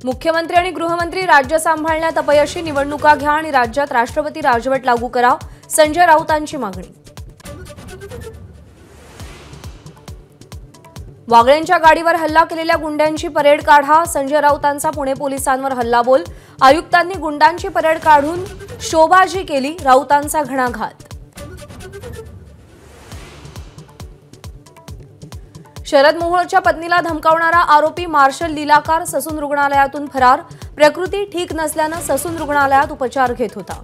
मुख्यमंत्री आणि गृहमंत्री राज्य सांभाळण्यात अपयशी, निवडणुका घ्या आणि राज्यात राष्ट्रपती राजवट लागू करा, संजय राऊतांची मागणी। वागळेंच्या गाडीवर हल्ला केलेल्या गुंड्यांची परेड काढा, संजय राऊतांचा पुणे पोलिसांवर हल्लाबोल। आयुक्तांनी गुंडांची परेड काढून शोभाजी केली, राऊतांचा घणाघात। शरद मोहोळच्या पत्नीला धमकावणारा आरोपी मार्शल लीलाकार ससून रुग्णालयातून फरार, प्रकृती ठीक नसल्याने ससून रुग्णालयात उपचार घेत होता।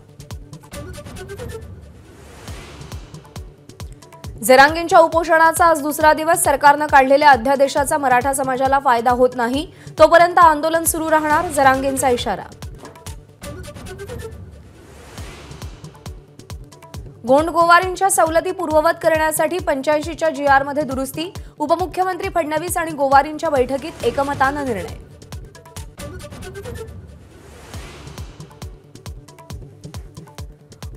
जरांगेंच्या उपोषणाचा आज दुसरा दिवस, सरकारने काढलेल्या अध्यादेशाचा मराठा समाजाला फायदा होत नाही, तोपर्यंत आंदोलन सुरू राहणार, जरांगेंचा इशारा। गोंड गोवारींच्या सवलती पूर्ववत करण्यासाठी 85च्या GR मध्ये दुरुस्ती, उपमुख्यमंत्री फडणवीस आणि गोवारींच्या बैठकीत एकमताने निर्णय।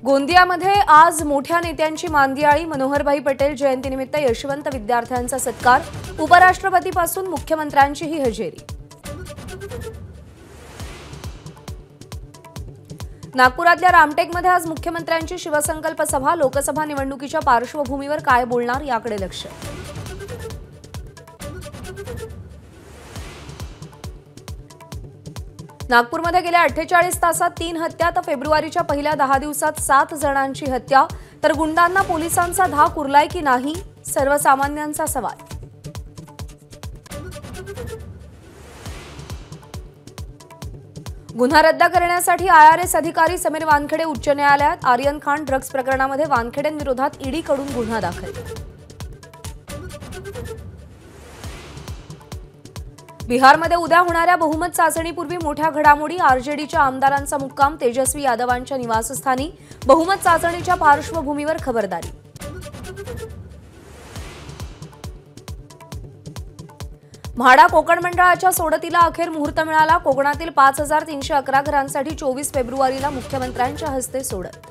गोंदियामध्ये आज मोठ्या नेत्यांची मांदियाळी, मनोहरभाई पटेल जयंतीनिमित्त यशवंत विद्यार्थ्यांचा सत्कार, उपराष्ट्रपतीपासून मुख्यमंत्र्यांचीही हजेरी। नागपुरातल्या रामटेकमध्ये आज मुख्यमंत्र्यांची शिवसंकल्प सभा, लोकसभा निवडणुकीच्या पार्श्वभूमीवर काय बोलणार याकडे लक्ष। नागपूरमध्ये गेल्या 48 तासात 3 हत्या, तर फेब्रुवारीच्या पहिल्या 10 दिवसात 7 जणांची हत्या, तर गुंडांना पोलिसांचा धाक उरलाय की नाही, सर्वसामान्यांचा सवाल। गुन्हा रद्द करण्यासाठी IRS अधिकारी समीर वानखेडे उच्च न्यायालयात, आर्यन खान ड्रग्ज प्रकरणामध्ये वानखेडेंविरोधात ईडीकडून गुन्हा दाखल। बिहारमध्ये उद्या होणाऱ्या बहुमत चाचणीपूर्वी मोठ्या घडामोडी, आरजेडीच्या आमदारांचा मुक्काम तेजस्वी यादवांच्या निवासस्थानी, बहुमत चाचणीच्या पार्श्वभूमीवर खबरदारी। म्हाडा कोकण मंडळाच्या सोडतीला अखेर मुहूर्त मिळाला, कोकणातील 5311 घरांसाठी 24 फेब्रुवारीला मुख्यमंत्र्यांच्या हस्ते सोडत।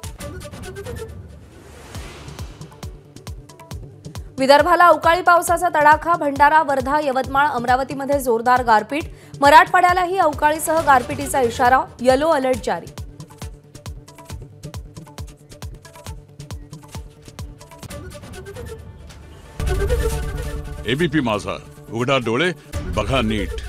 विदर्भाला अवकाळी पावसाचा तडाखा, भंडारा, वर्धा, यवतमाळ, अमरावतीमध्ये जोरदार गारपीट, मराठवाड्यालाही अवकाळीसह गारपिटीचा इशारा, येलो अलर्ट जारी। एबीपी माझा, उघडा डोळे बघा नीट।